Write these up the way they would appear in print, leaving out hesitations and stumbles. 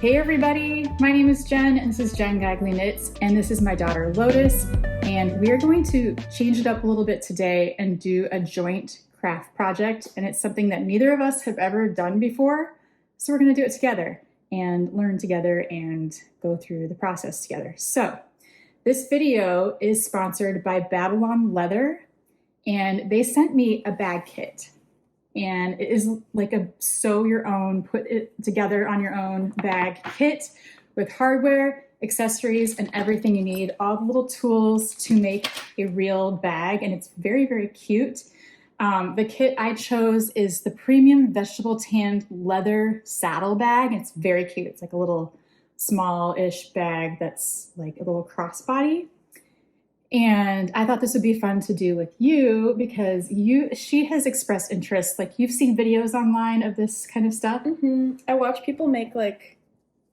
Hey everybody, my name is Jen and this is Jen Geigley Knits and this is my daughter Lotus, and we are going to change it up a little bit today and do a joint craft project, and it's something that neither of us have ever done before, so we're going to do it together and learn together and go through the process together. So this video is sponsored by Babylon Leather, and they sent me a bag kit. And it is like a sew your own, put it together on your own bag kit with hardware, accessories, and everything you need, all the little tools to make a real bag. And it's very, very cute. The kit I chose is the premium vegetable tanned leather saddle bag. It's very cute. It's like a little small-ish bag that's like a little crossbody. And I thought this would be fun to do with you because she has expressed interest. Like, you've seen videos online of this kind of stuff. Mm-hmm. I watch people make, like,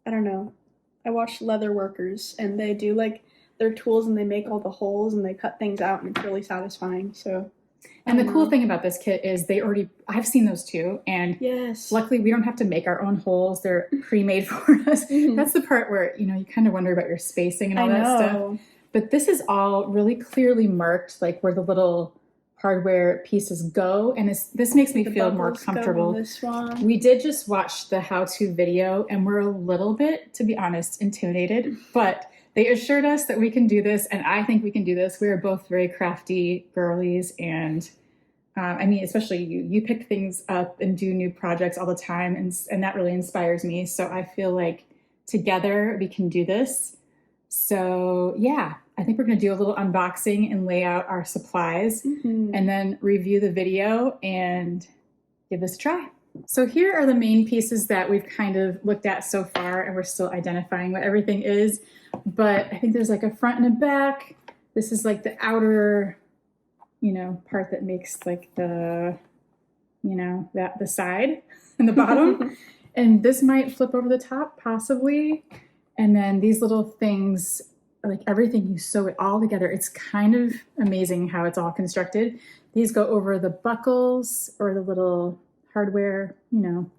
I don't know. I watch leather workers and they do like their tools and they make all the holes and they cut things out and it's really satisfying. So, and the cool thing about this kit is I've seen those too. And yes, luckily we don't have to make our own holes. They're pre-made for us. Mm-hmm. That's the part where, you kind of wonder about your spacing and all that stuff. But this is all really clearly marked, like where the little hardware pieces go. And this makes me feel more comfortable. We did just watch the how-to video and we're a little bit, to be honest, intimidated. But they assured us that we can do this. And I think we can do this. We are both very crafty girlies. And I mean, especially you pick things up and do new projects all the time. And that really inspires me. So I feel like together we can do this. So yeah, I think we're going to do a little unboxing and lay out our supplies and then review the video and give this a try. So here are the main pieces that we've kind of looked at so far, and we're still identifying what everything is. But I think there's like a front and a back. This is like the outer, part that makes like the, the side and the bottom. And this might flip over the top, possibly. And then these little things, like everything, you sew it all together. It's kind of amazing how it's all constructed. These go over the buckles or the little hardware,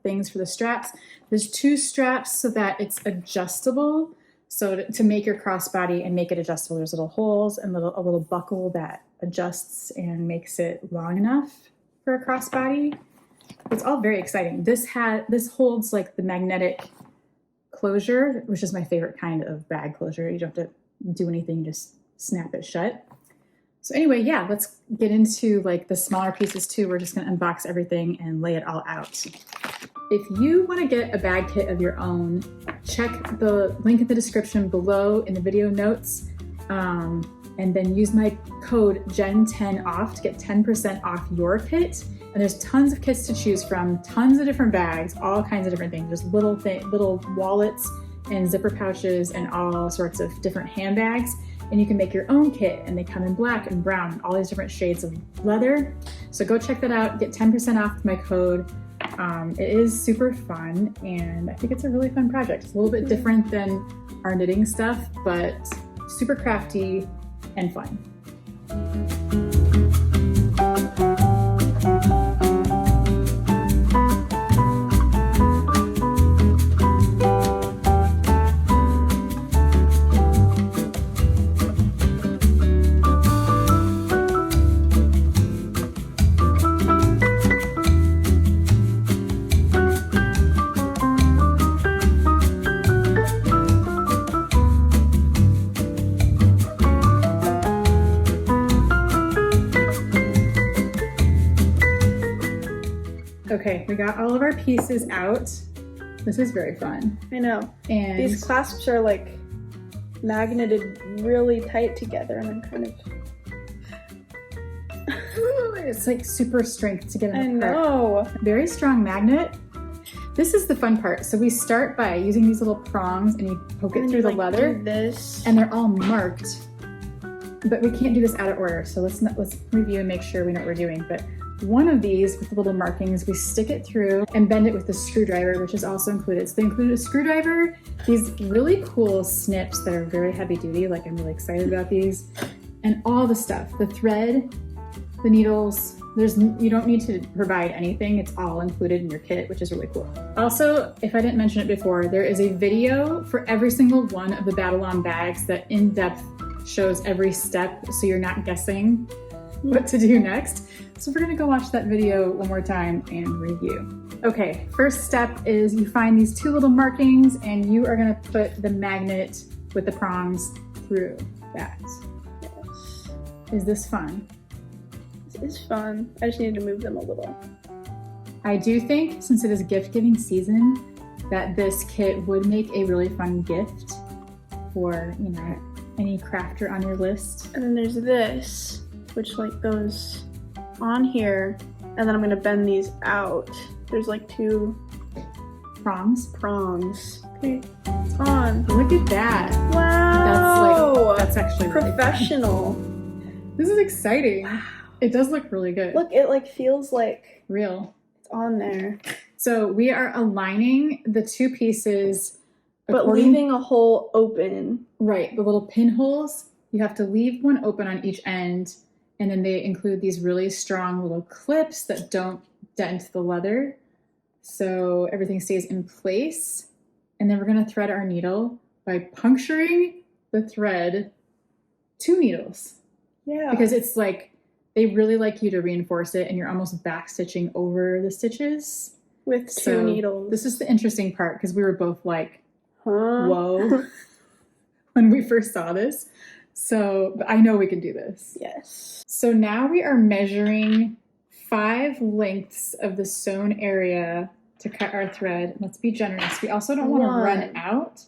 things for the straps. There's 2 straps so that it's adjustable. So to make your crossbody and make it adjustable, there's little holes and a little buckle that adjusts and makes it long enough for a crossbody. It's all very exciting. This holds like the magnetic closure, which is my favorite kind of bag closure. You don't have to do anything, you just snap it shut. So anyway, yeah, let's get into like the smaller pieces too. We're just going to unbox everything and lay it all out. If you want to get a bag kit of your own, check the link in the description below in the video notes, and then use my code GEN10OFF to get 10% off your kit. And there's tons of kits to choose from, tons of different bags, all kinds of different things. There's little wallets and zipper pouches and all sorts of different handbags. And you can make your own kit, and they come in black and brown and all these different shades of leather. So go check that out, get 10% off with my code. It is super fun, and I think it's a really fun project. It's a little bit different than our knitting stuff, but super crafty and fun. Okay, we got all of our pieces out. This is very fun. I know. And these clasps are like magneted really tight together, and I'm kind of... It's like super strength to get them apart. I know. Very strong magnet. This is the fun part. So we start by using these little prongs and you poke it through the leather. Do this. And they're all marked. But we can't do this out of order. So let's review and make sure we know what we're doing. But one of these with the little markings, we stick it through and bend it with the screwdriver, which is also included. So they include a screwdriver, these really cool snips that are very heavy duty. Like, I'm really excited about these. And all the stuff, the thread, the needles, You don't need to provide anything. It's all included in your kit, which is really cool. Also, if I didn't mention it before, there is a video for every single one of the Babylon bags that in depth shows every step, so you're not guessing what to do next. So we're gonna go watch that video one more time and review. Okay, first step is you find these two little markings and you are gonna put the magnet with the prongs through that. Yes. Is this fun? This is fun. I just need to move them a little. I do think, since it is gift-giving season, that this kit would make a really fun gift for, you know, any crafter on your list. And then there's this, which like goes on here, and then I'm gonna bend these out. There's like two Prongs. Okay, it's on. Look at that. Wow. That's actually really professional. fun. This is exciting. Wow. It does look really good. Look, it like feels like real. It's on there. So we are aligning the two pieces, but leaving a hole open. Right, the little pinholes. You have to leave one open on each end, and then they include these really strong little clips that don't dent the leather, so everything stays in place. And then we're going to thread our needle by puncturing the thread 2 needles. Yeah. Because it's like, they really like you to reinforce it, and you're almost back stitching over the stitches. With 2 needles. This is the interesting part, because we were both like, huh? Whoa, when we first saw this. So, but I know we can do this. Yes. So now we are measuring 5 lengths of the sewn area to cut our thread. Let's be generous. We also don't want to run out,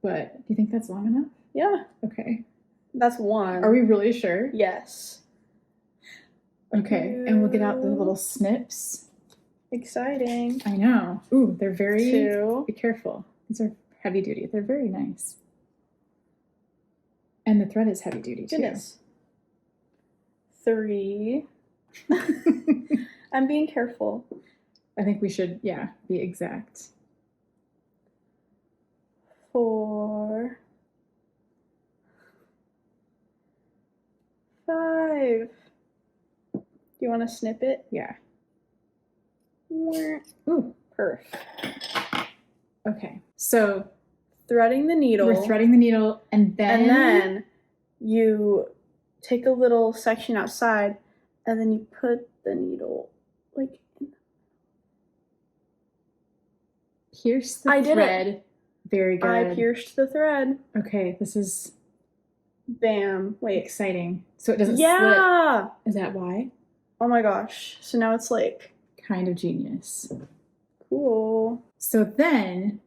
but do you think that's long enough? Yeah. Okay. That's 1. Are we really sure? Yes. Okay, and we'll get out the little snips. Exciting. I know. Ooh, they're very... 2. Be careful. These are heavy duty. They're very nice. And the thread is heavy duty too. Goodness. 3. I'm being careful. I think we should, yeah, be exact. 4. 5. Do you want to snip it? Yeah. Ooh, perf. Okay, so threading the needle. we're threading the needle, and then you take a little section outside, and then you put the needle like in. Pierce the thread. It. Very good. I pierced the thread. Okay, this is Bam. Wait. exciting. So it doesn't Yeah. slip. Is that why? Oh my gosh. So now it's like Kind of genius. cool. So then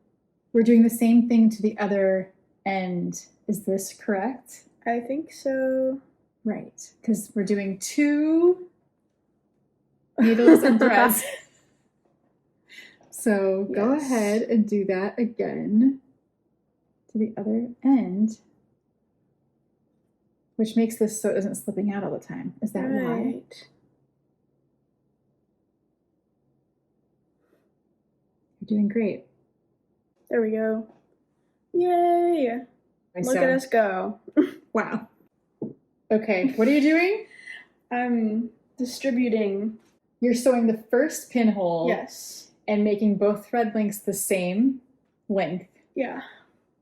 we're doing the same thing to the other end. Is this correct? I think so. Right, because we're doing 2 needles and threads. So go Yes. ahead and do that again to the other end, which makes this so it isn't slipping out all the time. Is that why? Right. You're doing great. There we go. Yay. Look at us go. Wow. Okay, what are you doing? I'm distributing. You're sewing the first pinhole. Yes. And making both thread lengths the same length. Yeah.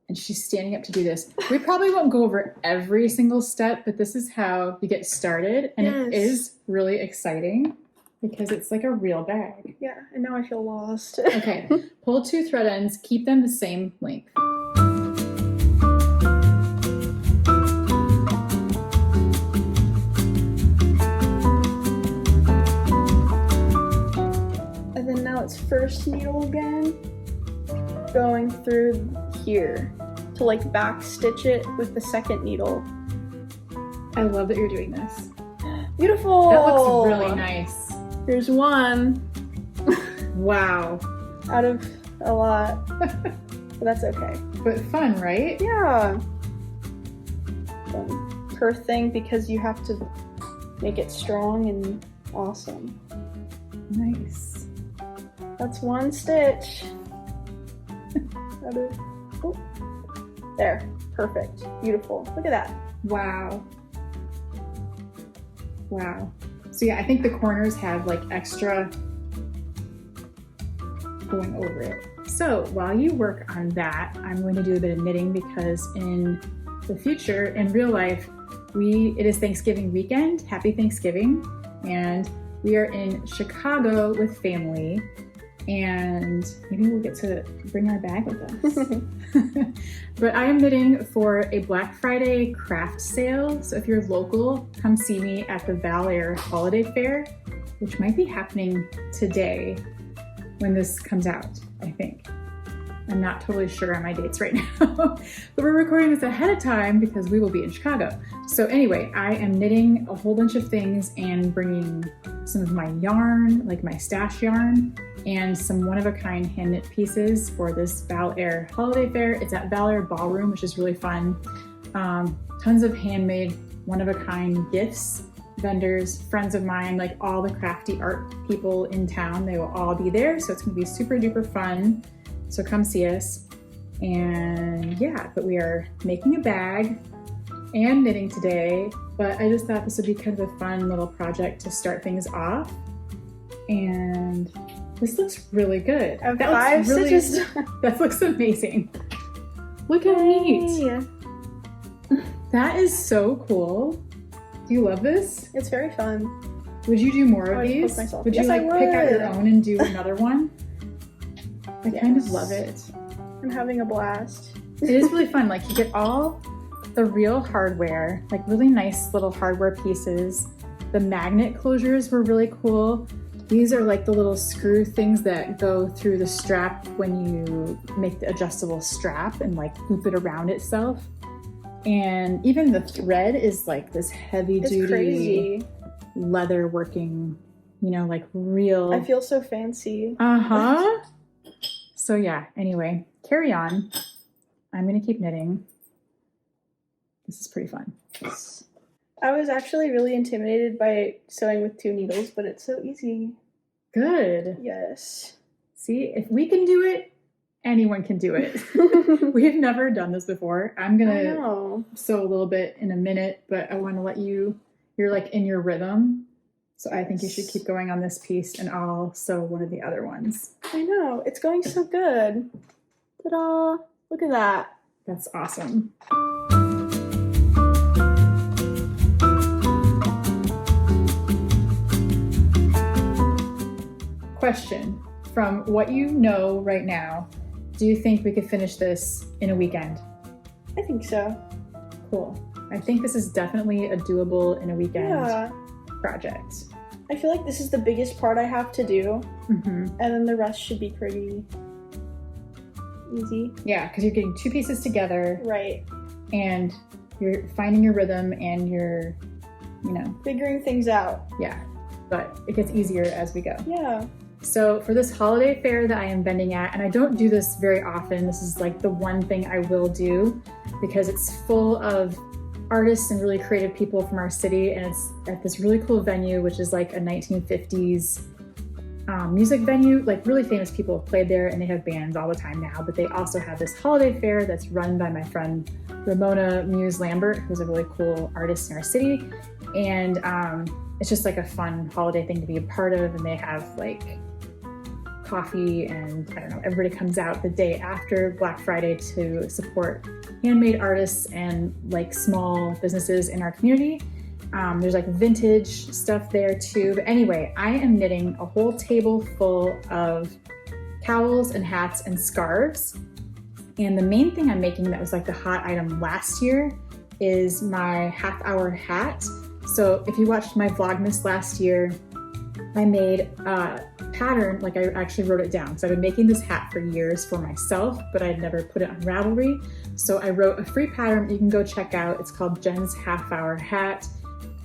And she's standing up to do this. We probably won't go over every single step, but this is how you get started. And it is really exciting because it's like a real bag. Yeah, and now I feel lost. Okay, pull 2 thread ends, keep them the same length. And then now it's first needle again, going through here to like back stitch it with the second needle. I love that you're doing this. Beautiful! That looks really nice. Here's 1. Wow. Out of a lot. But that's okay. But fun, right? Yeah. Per thing, because you have to make it strong and awesome. Nice. That's 1 stitch. Out of, oh, there. Perfect. Beautiful. Look at that. Wow. Wow. So yeah, I think the corners have like extra going over it. So while you work on that, I'm going to do a bit of knitting because in the future, in real life, it is Thanksgiving weekend. Happy Thanksgiving. And we are in Chicago with family, and maybe we'll get to bring our bag with us. But I am knitting for a Black Friday craft sale. So if you're local, come see me at the Valor Holiday Fair, which might be happening today when this comes out, I think. I'm not totally sure on my dates right now, but we're recording this ahead of time because we will be in Chicago. So anyway, I am knitting a whole bunch of things and bringing some of my yarn, like my stash yarn, and some one-of-a-kind hand knit pieces for this Valor Holiday Fair. It's at Valor Ballroom, which is really fun. Tons of handmade, one-of-a-kind gifts, vendors, friends of mine, like all the crafty art people in town, they will all be there. So it's gonna be super duper fun. So come see us. And yeah, but we are making a bag and knitting today, but I just thought this would be kind of a fun little project to start things off. And this looks really good. That looks amazing. Look how neat. That is so cool. Do you love this? It's very fun. Would you do more of these? Would you like pick out your own and do another one? I kind of love it. I'm having a blast. It is really fun. Like you get all the real hardware, like really nice little hardware pieces. The magnet closures were really cool. These are like the little screw things that go through the strap when you make the adjustable strap and like loop it around itself. And even the thread is like this heavy duty leather working, you know, like real. I feel so fancy. Uh-huh. So yeah, anyway, carry on. I'm gonna keep knitting. This is pretty fun. I was actually really intimidated by sewing with 2 needles, but it's so easy. Good. Yes. See, if we can do it, anyone can do it. We have never done this before. I'm gonna sew a little bit in a minute, but I want to let you're like in your rhythm. So I think you should keep going on this piece and I'll sew one of the other ones. I know, it's going so good. Ta-da! Look at that. That's awesome. Question, from what you know right now, do you think we could finish this in a weekend? I think so. Cool. I think this is definitely a doable in a weekend project. I feel like this is the biggest part I have to do, and then the rest should be pretty easy. Yeah, because you're getting 2 pieces together. Right. And you're finding your rhythm and you're, you know, figuring things out. Yeah, but it gets easier as we go. Yeah. So for this holiday fair that I am vending at, and I don't do this very often, this is like the one thing I will do because it's full of artists and really creative people from our city, and it's at this really cool venue, which is like a 1950s music venue. Like really famous people have played there, and they have bands all the time now, but they also have this holiday fair that's run by my friend Ramona Muse Lambert, who's a really cool artist in our city. And it's just like a fun holiday thing to be a part of, and they have like coffee and I don't know, everybody comes out the day after Black Friday to support handmade artists and like small businesses in our community. There's like vintage stuff there too. But anyway, I am knitting a whole table full of towels and hats and scarves. And the main thing I'm making that was like the hot item last year is my half-hour hat. So if you watched my Vlogmas last year, I made a pattern, like I actually wrote it down. So I've been making this hat for years for myself, but I'd never put it on Ravelry. So I wrote a free pattern you can go check out. It's called Jen's Half-Hour Hat.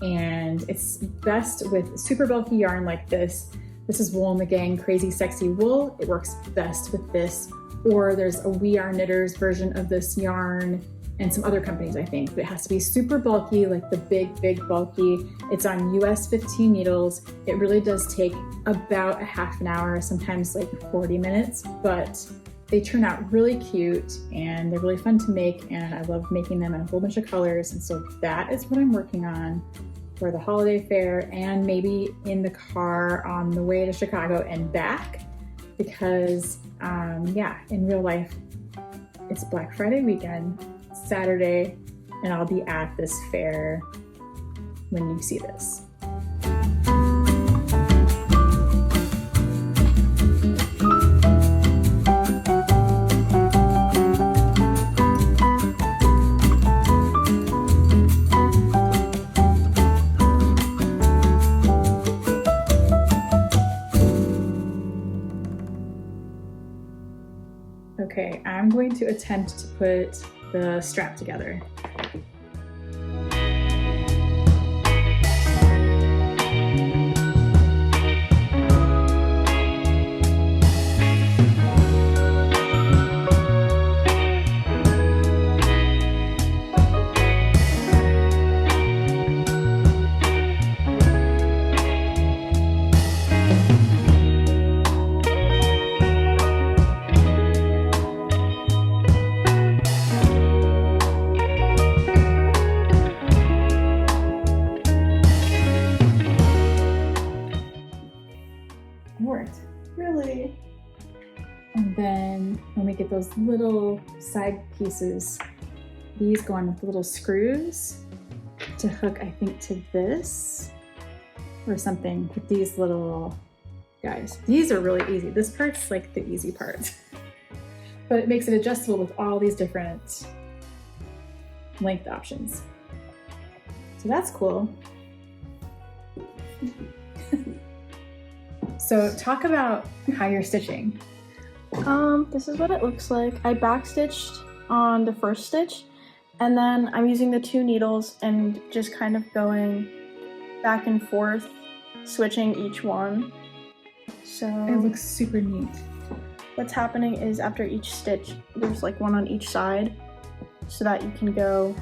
And it's best with super bulky yarn like this. This is Wool in the Gang Crazy Sexy Wool. It works best with this. Or there's a We Are Knitters version of this yarn and some other companies, I think. But it has to be super bulky, like the big bulky. It's on US 15 needles. It really does take about a half an hour, sometimes like 40 minutes, but they turn out really cute and they're really fun to make, and I love making them in a whole bunch of colors. And so that is what I'm working on. for the holiday fair and maybe in the car on the way to Chicago and back because, yeah, in real life, it's Black Friday weekend, Saturday, and I'll be at this fair when you see this. Okay, I'm going to attempt to put the strap together. Really? And then when we get those little side pieces, these go on with little screws to hook, I think, to this or something with these little guys. These are really easy. This part's like the easy part, but it makes it adjustable with all these different length options. So that's cool. So talk about how you're stitching. This is what it looks like. I backstitched on the first stitch, and then I'm using the 2 needles and just kind of going back and forth, switching each one. So It looks super neat. what's happening is after each stitch, there's like one on each side, so that you can go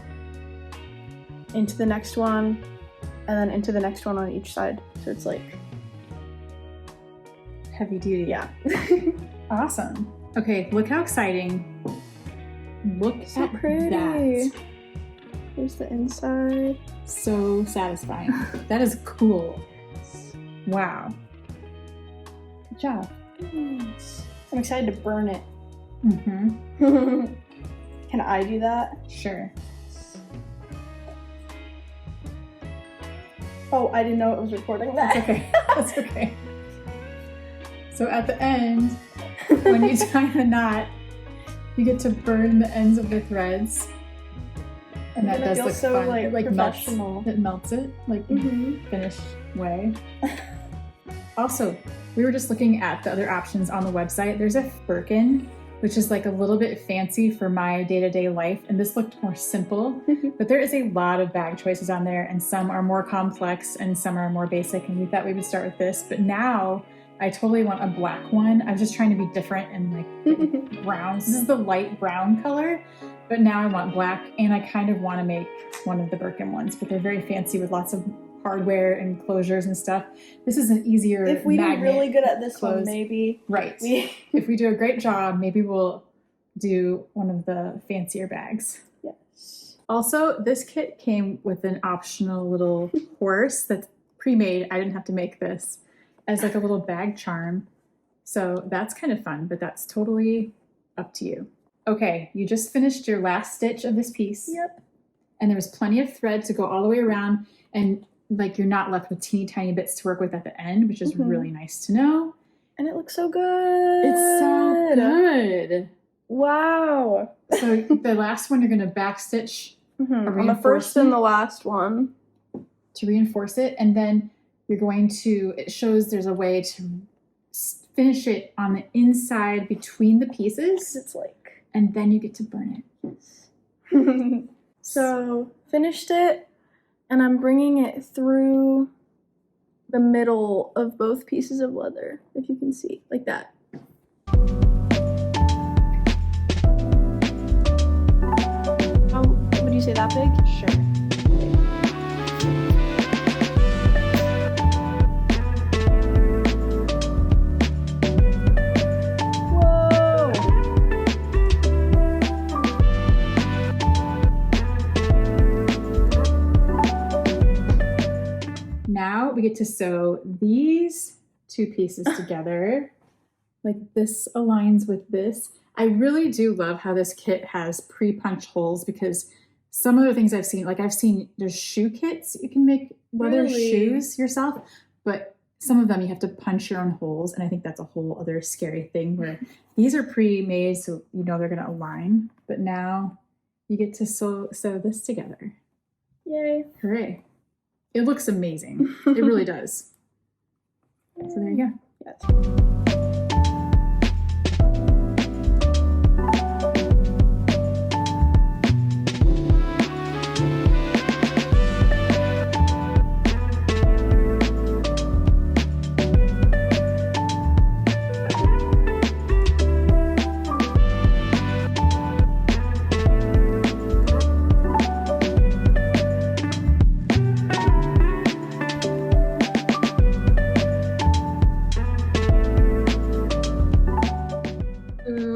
into the next one, and then into the next one on each side. So it's like Heavy duty. yeah. Awesome. Okay, look how exciting. Look So at pretty. that. Here's the inside. So satisfying. That is cool. Wow. Good job. Nice. I'm excited to burn it. Mm-hmm. Can I do that? Sure. Oh, I didn't know it was recording that. That's okay. That's okay. So at the end, when you tie the knot, you get to burn the ends of the threads. And that And it does feels look so, fun. like, It like melts. professional. It melts it, like Mhm. finished way. Also, we were just looking at the other options on the website. There's a Birkin, which is like a little bit fancy for my day-to-day life, and this looked more simple. But there is a lot of bag choices on there, and some are more complex and some are more basic, and we thought we would start with this. But now I totally want a black one. I was just trying to be different and like browns. This is the light brown color, but now I want black, and I kind of want to make one of the Birkin ones, but they're very fancy with lots of hardware and closures and stuff. This is an easier If we do magnet really good at this close. one, maybe Right. we. If we do a great job, maybe we'll do one of the fancier bags. Yes. Also, this kit came with an optional little horse that's pre-made. I didn't have to make this, as like a little bag charm. So that's kind of fun, but that's totally up to you. Okay, you just finished your last stitch of this piece. Yep. And there was plenty of thread to go all the way around, and like you're not left with teeny tiny bits to work with at the end, which is Mhm. really nice to know. And it looks so good. It's so good. Wow. So the last one you're going to backstitch On the first and the last one. to reinforce it, and then you're going to, it shows there's a way to finish it on the inside between the pieces, It's like. and then you get to burn it. So finished it, and I'm bringing it through the middle of both pieces of leather, if you can see, like that. How would you say that big? Sure. Whoa! now we get to sew these two pieces together. Like this aligns with this. I really do love how this kit has pre-punch holes, because some of the things I've seen, like there's shoe kits, you can make leather shoes yourself, but some of them you have to punch your own holes. And I think that's a whole other scary thing, where these are pre-made, so you know they're gonna align, but now you get to sew this together. Yay. Hooray. It looks amazing. It really does. So there you go. Yes.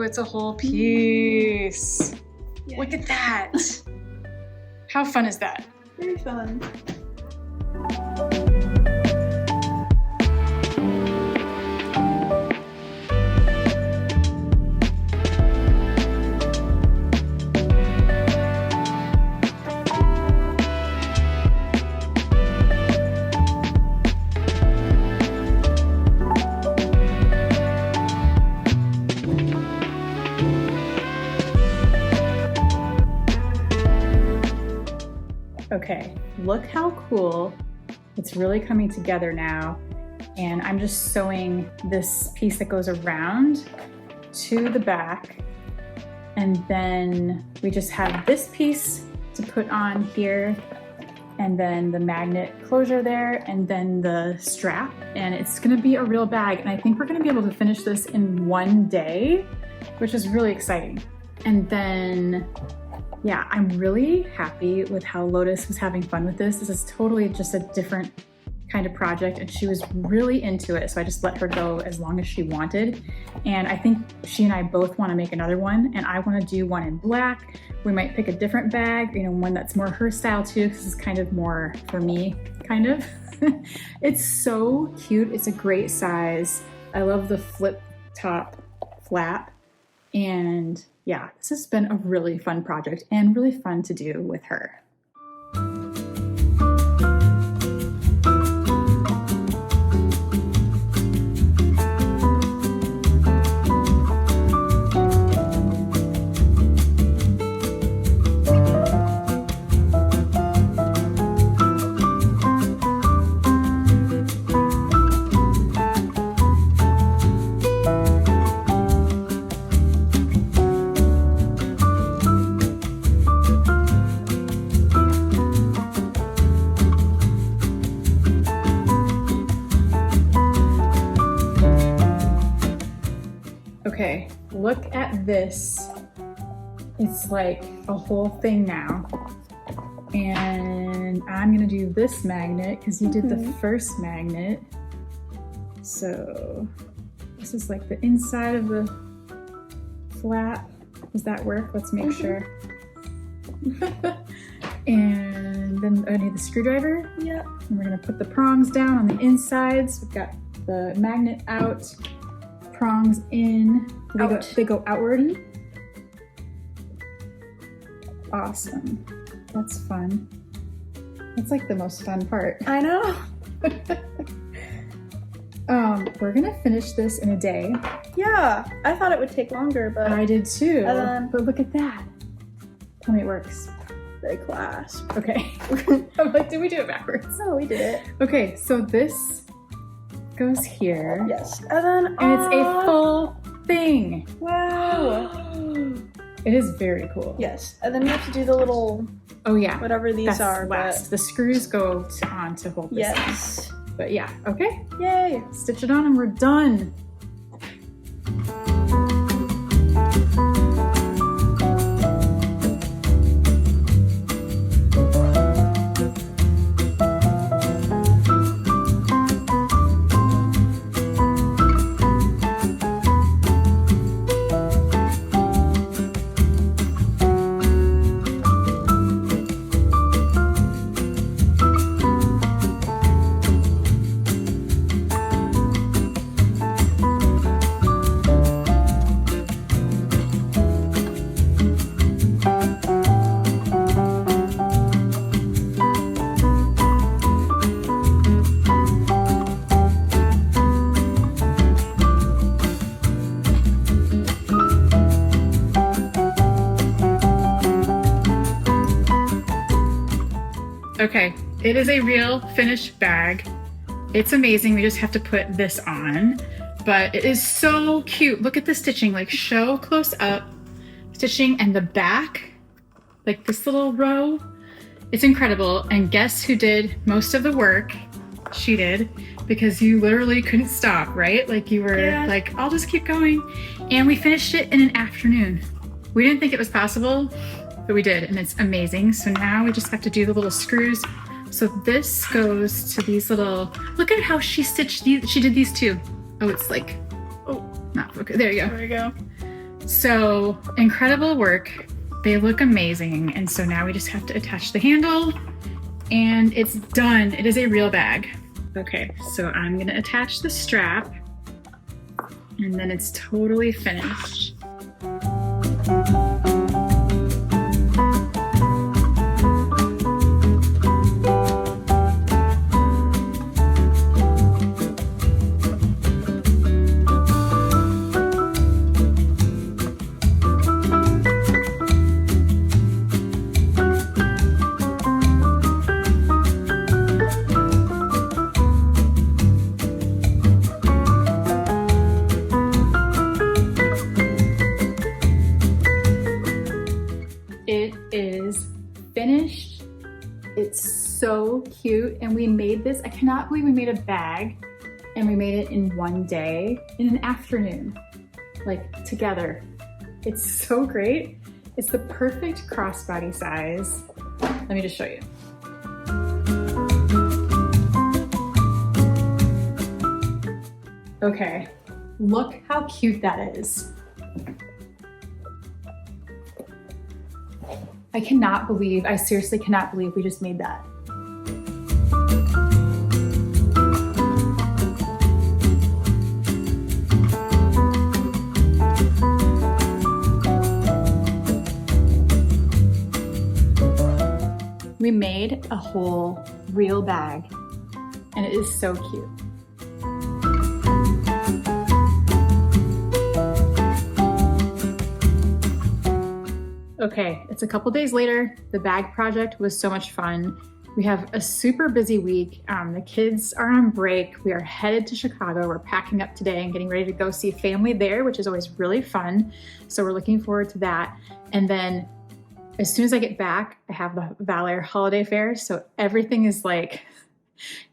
It's a whole piece. Yay. Look at that. How fun is that? Very fun. Okay, look how cool. It's really coming together now. And I'm just sewing this piece that goes around to the back. And then we just have this piece to put on here, and then the magnet closure there, and then the strap. And it's gonna be a real bag. And I think we're gonna be able to finish this in one day, which is really exciting. And then, yeah, I'm really happy with how Lotus was having fun with this. This is totally just a different kind of project, and she was really into it. So I just let her go as long as she wanted. And I think she and I both want to make another one, and I want to do one in black. We might pick a different bag, you know, one that's more her style too, because this is kind of more for me, kind of. It's so cute. It's a great size. I love the flip top flap. And yeah, this has been a really fun project and really fun to do with her. Okay, look at this. It's like a whole thing now. And I'm gonna do this magnet because you did the first magnet. So this is like the inside of the flap. Does that work? Let's make sure. And then I need the screwdriver. Yeah. And we're gonna put the prongs down on the insides. We've got the magnet out, prongs in. They go outward. Awesome. That's fun. That's like the most fun part. I know. We're gonna finish this in a day. Yeah, I thought it would take longer, but I did too. But look at that. Tell me it works. they clasp. Okay. I'm like, did we do it backwards? Oh, we did it. Okay, so this goes here. Yes. And then And it's a full thing. Wow. It is very cool. Yes. And then you have to do the little Oh yeah. whatever these That's are. last. The screws go on to hold this. Yes. But yeah, okay. Yay. Stitch it on and we're done. Okay, it is a real finished bag. It's amazing. We just have to put this on, but it is so cute. Look at the stitching, like show close up stitching, and the back, like this little row. It's incredible. And guess who did most of the work? She did, because you literally couldn't stop, right? Like you were like, I'll just keep going. And we finished it in an afternoon. We didn't think it was possible, but we did, and it's amazing. So now we just have to do the little screws. So this goes to these little, look at how she stitched these. She did these too. Oh, it's like, oh, not okay. There you go. There we go. So incredible work. They look amazing. And so now we just have to attach the handle and it's done. It is a real bag. Okay, so I'm gonna attach the strap and then it's totally finished. It is finished. It's so cute. And we made this, I cannot believe we made a bag and we made it in one day, in an afternoon, like together. It's so great. It's the perfect crossbody size. Let me just show you. Okay, look how cute that is. I seriously cannot believe we just made that. We made a whole real bag and it is so cute. Okay, it's a couple days later. The bag project was so much fun. We have a super busy week. The kids are on break. We are headed to Chicago. We're packing up today and getting ready to go see family there, which is always really fun. So we're looking forward to that. And then as soon as I get back, I have the Valor Holiday Fair. So everything is like,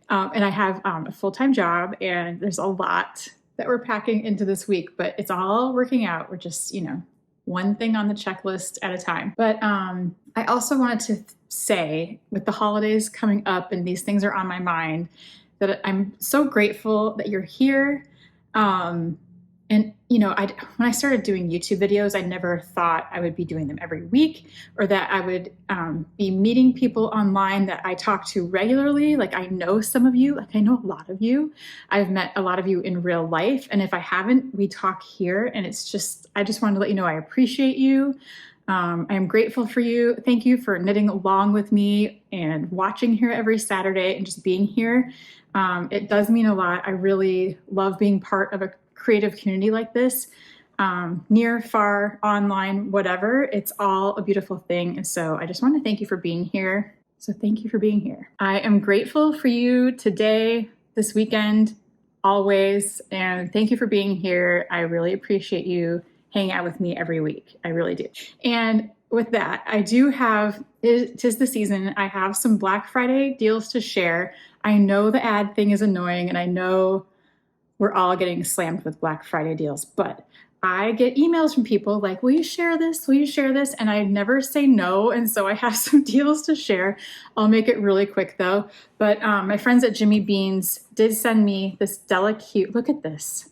and I have a full-time job and there's a lot that we're packing into this week, but it's all working out. We're just, you know, one thing on the checklist at a time. But I also wanted to say, with the holidays coming up and these things are on my mind, that I'm so grateful that you're here. And you know, when I started doing YouTube videos, I never thought I would be doing them every week or that I would be meeting people online that I talk to regularly. Like I know some of you, like I know a lot of you. I've met a lot of you in real life. And if I haven't, we talk here and it's just, I just wanted to let you know I appreciate you. I am grateful for you. Thank you for knitting along with me and watching here every Saturday and just being here. It does mean a lot. I really love being part of a creative community like this, near, far, online, whatever. It's all a beautiful thing. And so I just want to thank you for being here. So thank you for being here. I am grateful for you today, this weekend, always. And thank you for being here. I really appreciate you hanging out with me every week. I really do. And with that, I do have, tis the season, I have some Black Friday deals to share. I know the ad thing is annoying and I know we're all getting slammed with Black Friday deals, but I get emails from people like, will you share this? Will you share this? And I never say no. And so I have some deals to share. I'll make it really quick though. But my friends at Jimmy Beans did send me this Della Q. Look at this.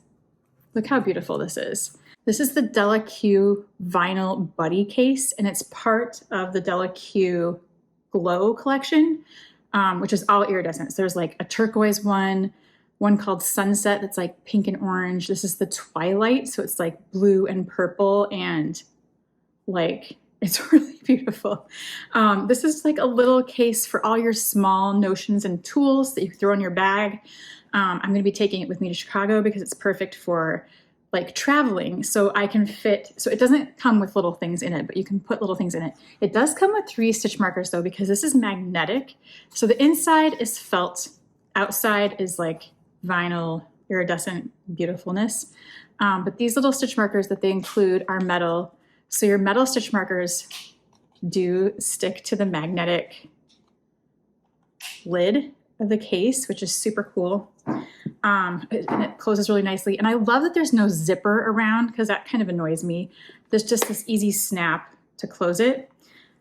Look how beautiful this is. This is the Della Q vinyl buddy case, and it's part of the Della Q Glow collection, which is all iridescent. So there's like a turquoise one called Sunset that's like pink and orange. This is the Twilight, so it's like blue and purple, and like it's really beautiful. This is like a little case for all your small notions and tools that you throw in your bag. I'm going to be taking it with me to Chicago because it's perfect for like traveling, so I can fit, so it doesn't come with little things in it, but you can put little things in it. It does come with 3 stitch markers though, because this is magnetic. So the inside is felt, outside is like vinyl iridescent beautifulness. But these little stitch markers that they include are metal. So your metal stitch markers do stick to the magnetic lid of the case, which is super cool. And it closes really nicely. And I love that there's no zipper around, because that kind of annoys me. There's just this easy snap to close it.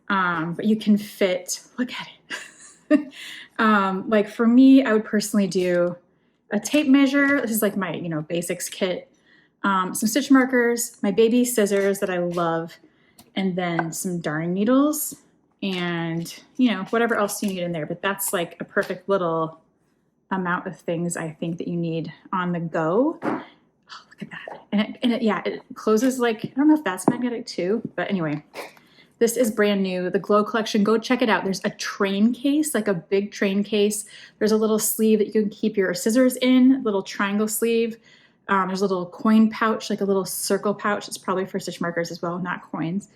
But you can fit, look at it. Like for me, I would personally do a tape measure. This is like my, basics kit. Some stitch markers, my baby scissors that I love, and then some darning needles and, whatever else you need in there. But that's like a perfect little amount of things I think that you need on the go. Oh, look at that. And it closes like, I don't know if that's magnetic too, but anyway, this is brand new, the Glow collection. Go check it out. There's a train case, like a big train case. There's a little sleeve that you can keep your scissors in, little triangle sleeve. There's a little coin pouch, like a little circle pouch. It's probably for stitch markers as well, not coins.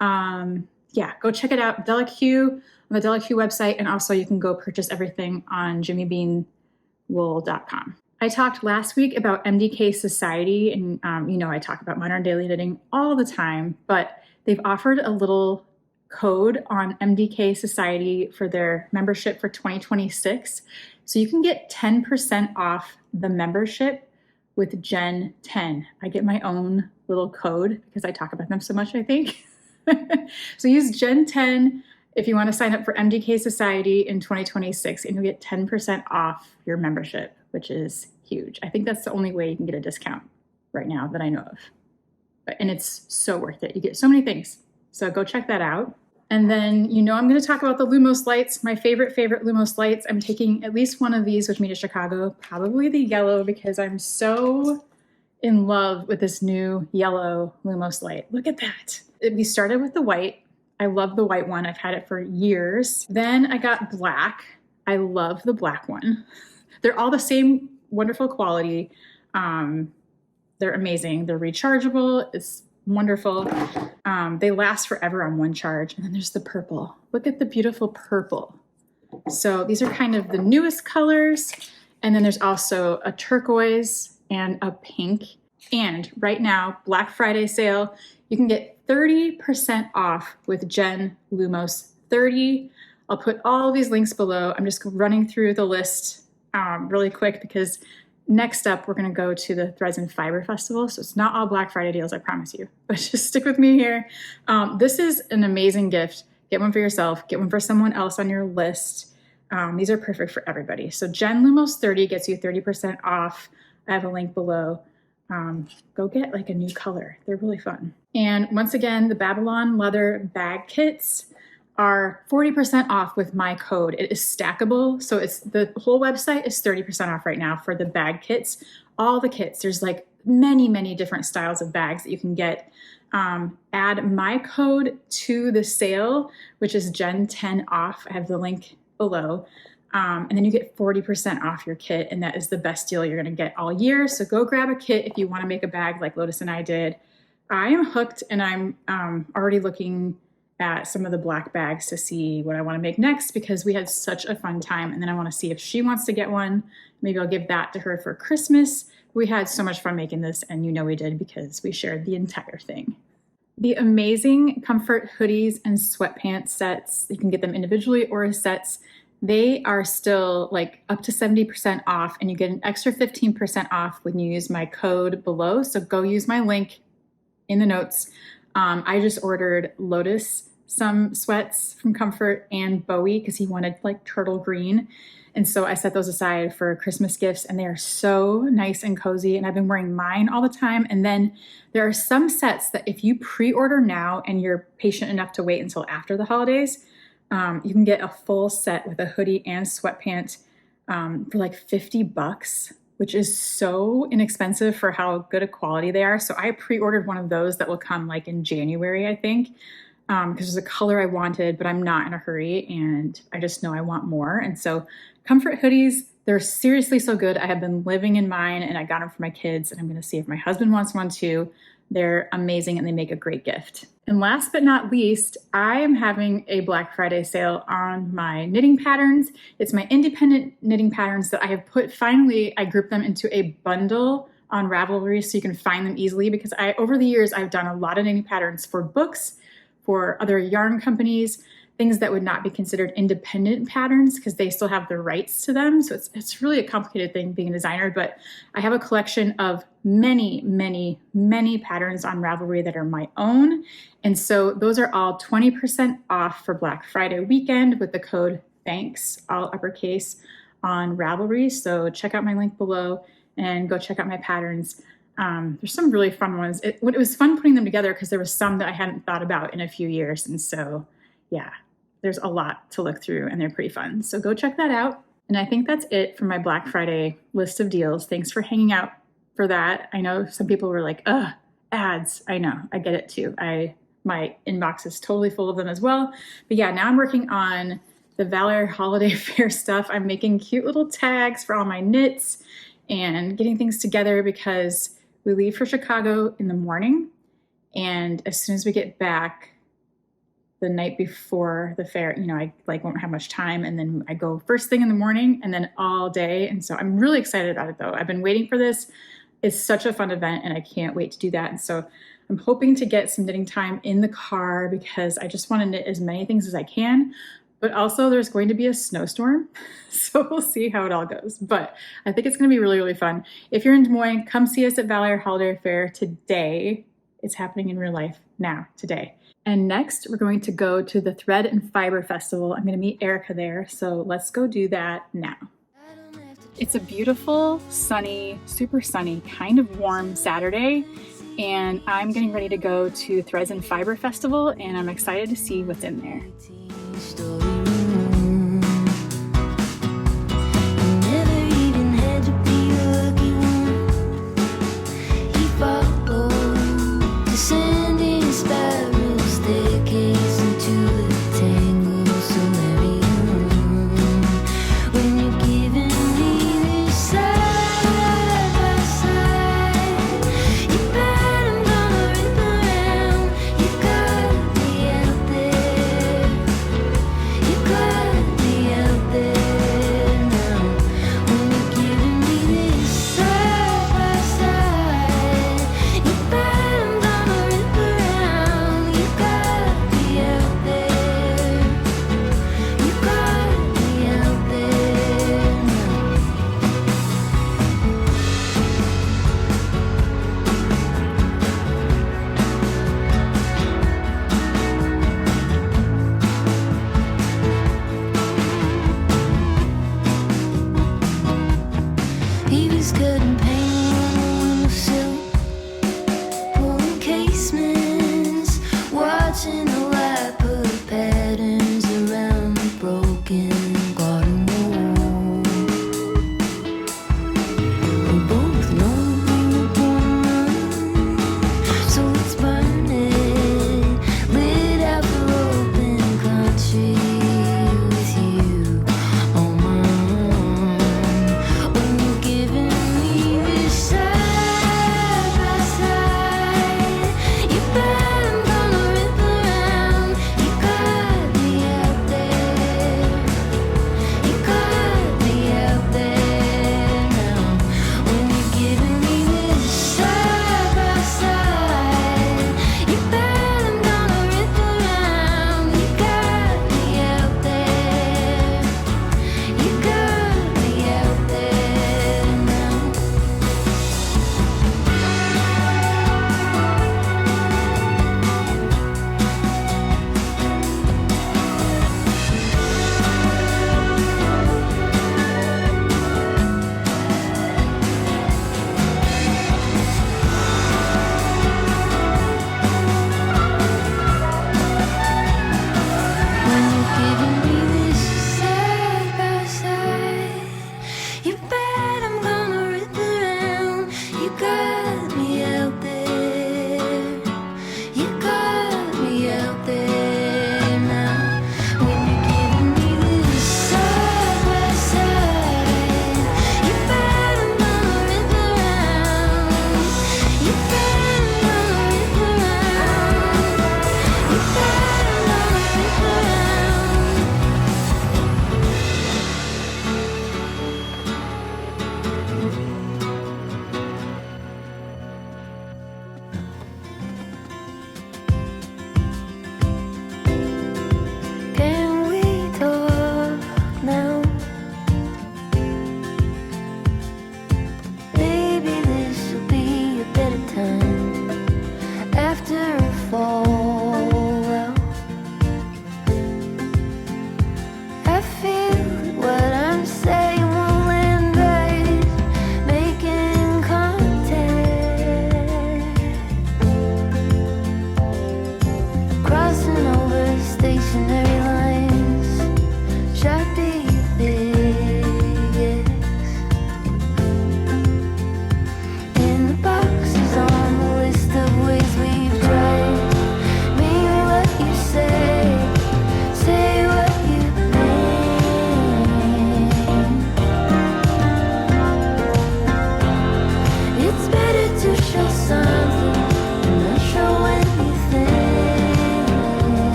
Go check it out. Della Q on the Della Q website. And also you can go purchase everything on jimmybeanwool.com. I talked last week about MDK Society, and I talk about modern daily knitting all the time, but they've offered a little code on MDK Society for their membership for 2026. So you can get 10% off the membership with Gen 10. I get my own little code because I talk about them so much, I think. So use Gen 10 if you want to sign up for MDK Society in 2026, and you'll get 10% off your membership, which is huge. I think that's the only way you can get a discount right now that I know of. And it's so worth it. You get so many things. So go check that out. And then, I'm going to talk about the LUMOS lights, my favorite LUMOS lights. I'm taking at least one of these with me to Chicago, probably the yellow, because I'm so in love with this new yellow LUMOS light. Look at that. We started with the white. I love the white one. I've had it for years. Then I got black. I love the black one. They're all the same wonderful quality. They're amazing. They're rechargeable. It's wonderful. They last forever on one charge. And then there's the purple. Look at the beautiful purple. So these are kind of the newest colors. And then there's also a turquoise and a pink. And right now, Black Friday sale, you can get 30% off with Gen LUMOS 30. I'll put all of these links below. I'm just running through the list really quick, because next up, we're going to go to the Threads and Fiber Festival. So it's not all Black Friday deals, I promise you. But just stick with me here. This is an amazing gift. Get one for yourself. Get one for someone else on your list. These are perfect for everybody. So Gen LUMOS 30 gets you 30% off. I have a link below. Go get like a new color. They're really fun. And once again, the Babylon leather bag kits are 40% off with my code. It is stackable. So it's the whole website is 30% off right now for the bag kits. All the kits, there's like many different styles of bags that you can get. Add my code to the sale, which is Gen 10 off. I have the link below. And then you get 40% off your kit. And that is the best deal you're going to get all year. So go grab a kit if you want to make a bag like Lotus and I did. I am hooked, and I'm already looking at some of the black bags to see what I want to make next, because we had such a fun time. And then I want to see if she wants to get one. Maybe I'll give that to her for Christmas. We had so much fun making this, and we did, because we shared the entire thing. The amazing Comfrt hoodies and sweatpants sets, you can get them individually or as sets. They are still like up to 70% off, and you get an extra 15% off when you use my code below. So go use my link in the notes. I just ordered Lotus some sweats from Comfrt, and Bowie, because he wanted like turtle green. And so I set those aside for Christmas gifts, and they are so nice and cozy. And I've been wearing mine all the time. And then there are some sets that if you pre-order now and you're patient enough to wait until after the holidays, you can get a full set with a hoodie and sweatpant for like $50, which is so inexpensive for how good a quality they are. So I pre-ordered one of those that will come like in January, I think, because there's a color I wanted, but I'm not in a hurry, and I just know I want more. And so Comfrt hoodies, They're seriously so good. I have been living in mine and I got them for my kids, and I'm going to see if my husband wants one too. They're amazing and they make a great gift. And last but not least, I am having a Black Friday sale on my knitting patterns. It's my independent knitting patterns that I have put, finally, I grouped them into a bundle on Ravelry so you can find them easily, because over the years, I've done a lot of knitting patterns for books, for other yarn companies, things that would not be considered independent patterns because they still have the rights to them. So it's really a complicated thing being a designer, but I have a collection of many, many, many patterns on Ravelry that are my own. And so those are all 20% off for Black Friday weekend with the code THANKS, all uppercase, on Ravelry. So check out my link below and go check out my patterns. There's some really fun ones. It was fun putting them together because there was some that I hadn't thought about in a few years. And so, yeah, there's a lot to look through and they're pretty fun. So go check that out. And I think that's it for my Black Friday list of deals. Thanks for hanging out for that. I know some people were like, ugh, ads. I know, I get it too. My inbox is totally full of them as well. But yeah, now I'm working on the Valerie holiday fair stuff. I'm making cute little tags for all my knits and getting things together because we leave for Chicago in the morning. And as soon as we get back, the night before the fair, I won't have much time. And then I go first thing in the morning and then all day. And so I'm really excited about it though. I've been waiting for this. It's such a fun event and I can't wait to do that. And so I'm hoping to get some knitting time in the car because I just want to knit as many things as I can. But also there's going to be a snowstorm. So we'll see how it all goes. But I think it's going to be really, really fun. If you're in Des Moines, come see us at Valerie Holiday Fair today. It's happening in real life now, today. And next, we're going to go to the Thread and Fiber Festival. I'm going to meet Erica there, so let's go do that now. It's a beautiful, sunny, super sunny, kind of warm Saturday, and I'm getting ready to go to Threads and Fiber Festival, and I'm excited to see what's in there.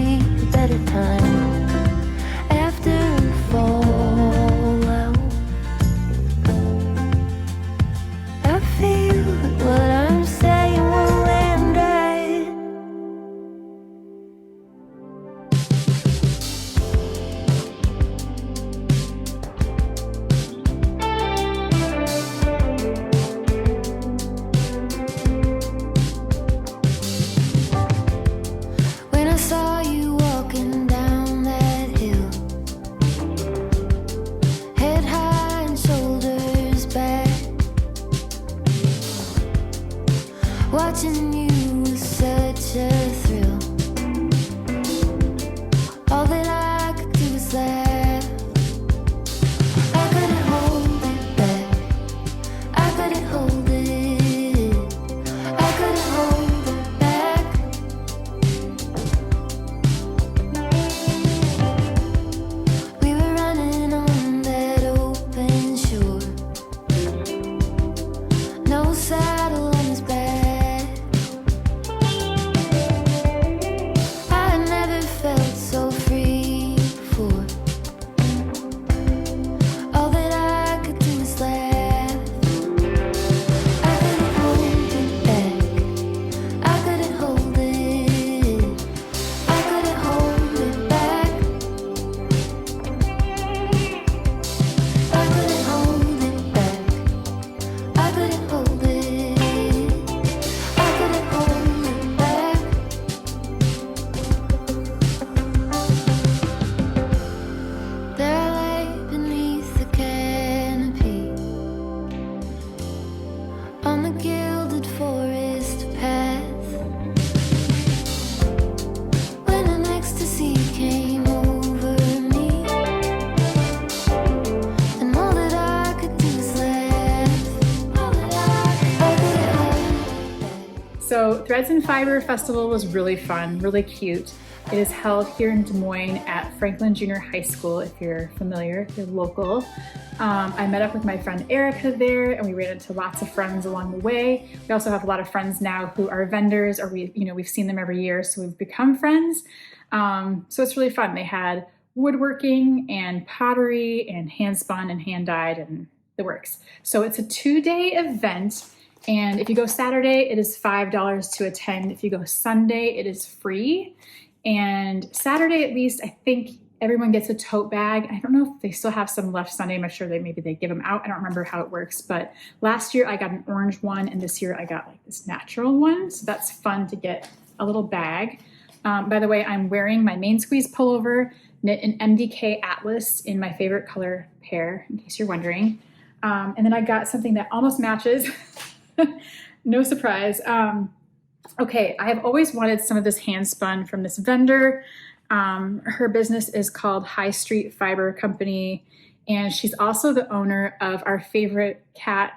be a better time after fallout. I feel that what I'm saying will land right. When I saw you walking down that hill, head high and shoulders back, watching you was such a thrill. All that I could do was laugh. I couldn't hold it back. I couldn't hold it. I couldn't hold it back. We were running on that open shore. No saddle on his back. I had never felt so free before. All that I could do was laugh. I couldn't hold it back. I couldn't hold it. I couldn't hold it back. I couldn't hold it back. I couldn't hold it. I couldn't hold it back. There I lay beneath the canopy on the gilded forest path, when an ecstasy came over me, and all that I could do was laugh. All that I couldn't hold back. So Threads and Fiber Festival was really fun, really cute. It is held here in Des Moines at Franklin Junior High School, if you're familiar, if you're local. I met up with my friend Erica there, and we ran into lots of friends along the way. We also have a lot of friends now who are vendors, or we've seen them every year, so we've become friends. So it's really fun. They had woodworking and pottery and hand spun and hand dyed and the works. So it's a 2-day event. And if you go Saturday, it is $5 to attend. If you go Sunday, it is free. And Saturday, at least, I think everyone gets a tote bag. I don't know if they still have some left Sunday. I'm sure maybe they give them out. I don't remember how it works. But last year I got an orange one, and this year I got like this natural one. So that's fun to get a little bag. By the way, I'm wearing my main squeeze pullover, knit in MDK Atlas in my favorite color pair, in case you're wondering. And then I got something that almost matches. No surprise. Okay, I have always wanted some of this hand spun from this vendor. Her business is called High Street Fiber Company, and she's also the owner of our favorite cat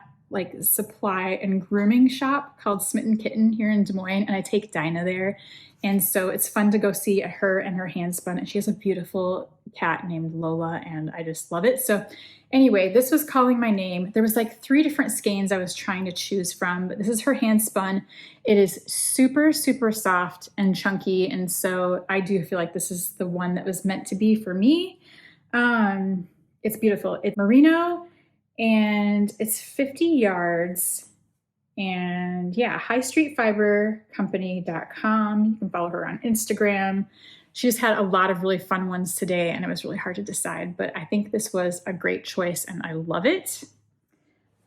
supply and grooming shop called Smitten Kitten here in Des Moines, and I take Dinah there. And so it's fun to go see her and her hand spun, and she has a beautiful cat named Lola, and I just love it. So anyway, this was calling my name. There was like 3 different skeins I was trying to choose from, but this is her hand spun. It is super, super soft and chunky, and so I do feel like this is the one that was meant to be for me. It's beautiful. It's merino, and it's 50 yards. And yeah, highstreetfibercompany.com. You can follow her on Instagram. She just had a lot of really fun ones today, and it was really hard to decide, but I think this was a great choice and I love it.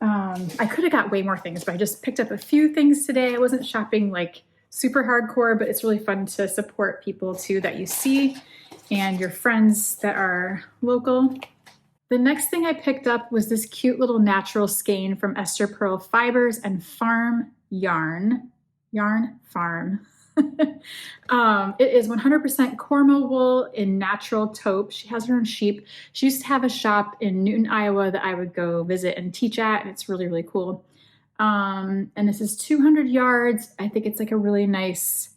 I could have got way more things, but I just picked up a few things today. I wasn't shopping like super hardcore, but it's really fun to support people too that you see and your friends that are local. The next thing I picked up was this cute little natural skein from Esther Pearl Fibers and Farm Yarn Farm. It is 100% Cormo wool in natural taupe. She has her own sheep. She used to have a shop in Newton, Iowa that I would go visit and teach at, and it's really, really cool. And this is 200 yards. I think it's like a really nice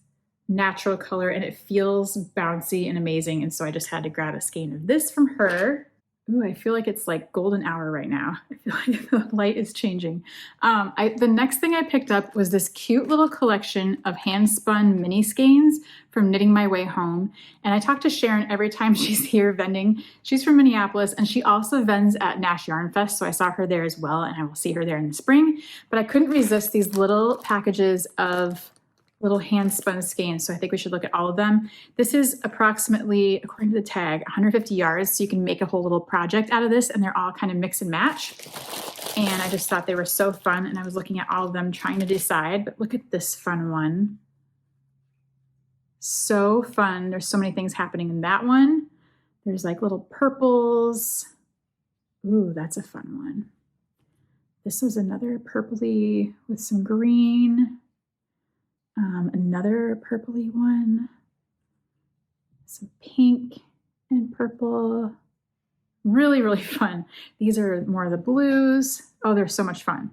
natural color, and it feels bouncy and amazing. And so I just had to grab a skein of this from her. Ooh, I feel like it's like golden hour right now. I feel like the light is changing. The next thing I picked up was this cute little collection of hand-spun mini skeins from Knitting My Way Home. And I talk to Sharon every time she's here vending. She's from Minneapolis, and she also vends at Nash Yarn Fest, so I saw her there as well, and I will see her there in the spring. But I couldn't resist these little packages of little hand-spun skeins, so I think we should look at all of them. This is approximately, according to the tag, 150 yards, so you can make a whole little project out of this, and they're all kind of mix and match. And I just thought they were so fun, and I was looking at all of them trying to decide, but look at this fun one. So fun. There's so many things happening in that one. There's like little purples. Ooh, that's a fun one. This is another purpley with some green. Another purpley one, some pink and purple. Really, really fun. These are more of the blues. Oh, they're so much fun.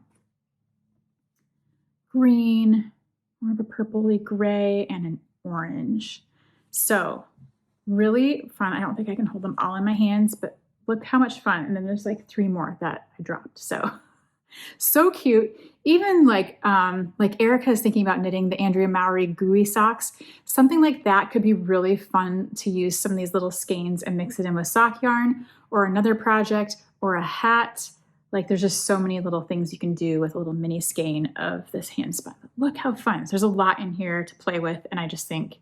Green, more of a purpley gray, and an orange. So really fun. I don't think I can hold them all in my hands, but look how much fun. And then there's like 3 more that I dropped. So cute. Even like Erica is thinking about knitting the Andrea Mowry gooey socks. Something like that could be really fun to use some of these little skeins and mix it in with sock yarn or another project or a hat. Like there's just so many little things you can do with a little mini skein of this hand spun. Look how fun. So there's a lot in here to play with. And I just think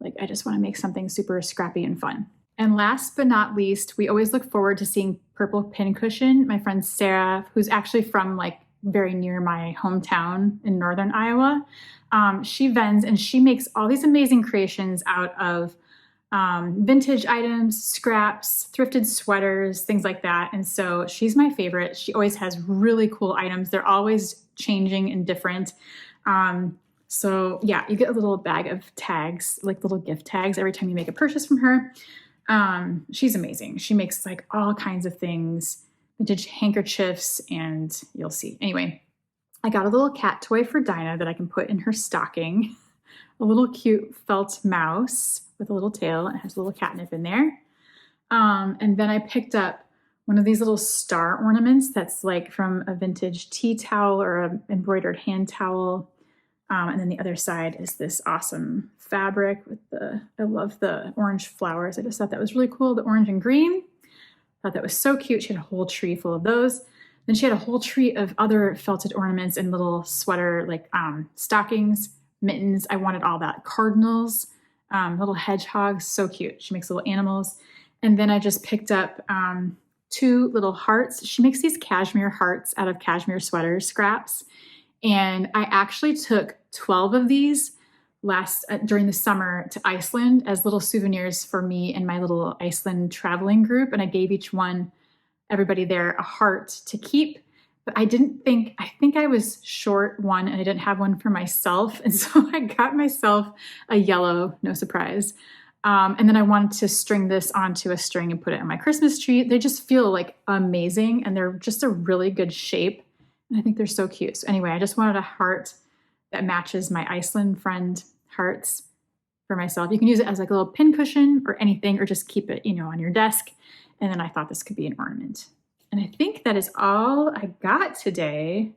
like, I just want to make something super scrappy and fun. And last but not least, we always look forward to seeing Purple Pincushion. My friend Sarah, who's actually from like very near my hometown in northern Iowa, she vends and she makes all these amazing creations out of vintage items, scraps, thrifted sweaters, things like that. And so she's my favorite. She always has really cool items. They're always changing and different. So yeah, you get a little bag of tags, like little gift tags every time you make a purchase from her. She's amazing. She makes like all kinds of things, vintage handkerchiefs, and you'll see. Anyway, I got a little cat toy for Dinah that I can put in her stocking, a little cute felt mouse with a little tail. It has a little catnip in there. And then I picked up one of these little star ornaments that's like from a vintage tea towel or an embroidered hand towel. And then the other side is this awesome fabric with I love the orange flowers. I just thought that was really cool. The orange and green. Thought that was so cute. She had a whole tree full of those. Then she had a whole tree of other felted ornaments and little sweater, like stockings, mittens. I wanted all that. Cardinals, little hedgehogs, so cute. She makes little animals. And then I just picked up 2 little hearts. She makes these cashmere hearts out of cashmere sweater scraps. And I actually took 12 of these during the summer to Iceland as little souvenirs for me and my little Iceland traveling group. And I gave everybody there a heart to keep. But I think I was short one and I didn't have one for myself. And so I got myself a yellow, no surprise. And then I wanted to string this onto a string and put it on my Christmas tree. They just feel like amazing and they're just a really good shape. And I think they're so cute. So anyway, I just wanted a heart that matches my Iceland friend hearts for myself. You can use it as like a little pin cushion or anything, or just keep it, on your desk. And then I thought this could be an ornament. And I think that is all I got today.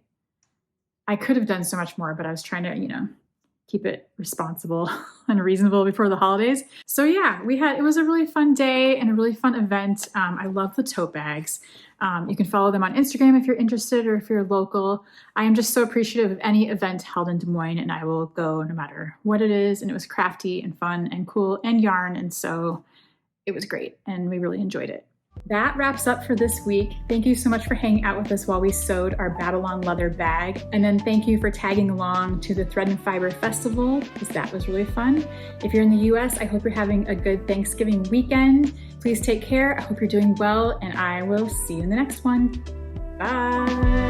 I could have done so much more, but I was trying to, keep it responsible and reasonable before the holidays. So yeah, it was a really fun day and a really fun event. I love the tote bags. You can follow them on Instagram if you're interested or if you're local. I am just so appreciative of any event held in Des Moines, and I will go no matter what it is. And it was crafty and fun and cool and yarn. And so it was great and we really enjoyed it. That wraps up for this week. Thank you so much for hanging out with us while we sewed our Babylon leather bag. And then thank you for tagging along to the Thread and Fiber Festival, because that was really fun. If you're in the US, I hope you're having a good Thanksgiving weekend. Please take care. I hope you're doing well, and I will see you in the next one. Bye.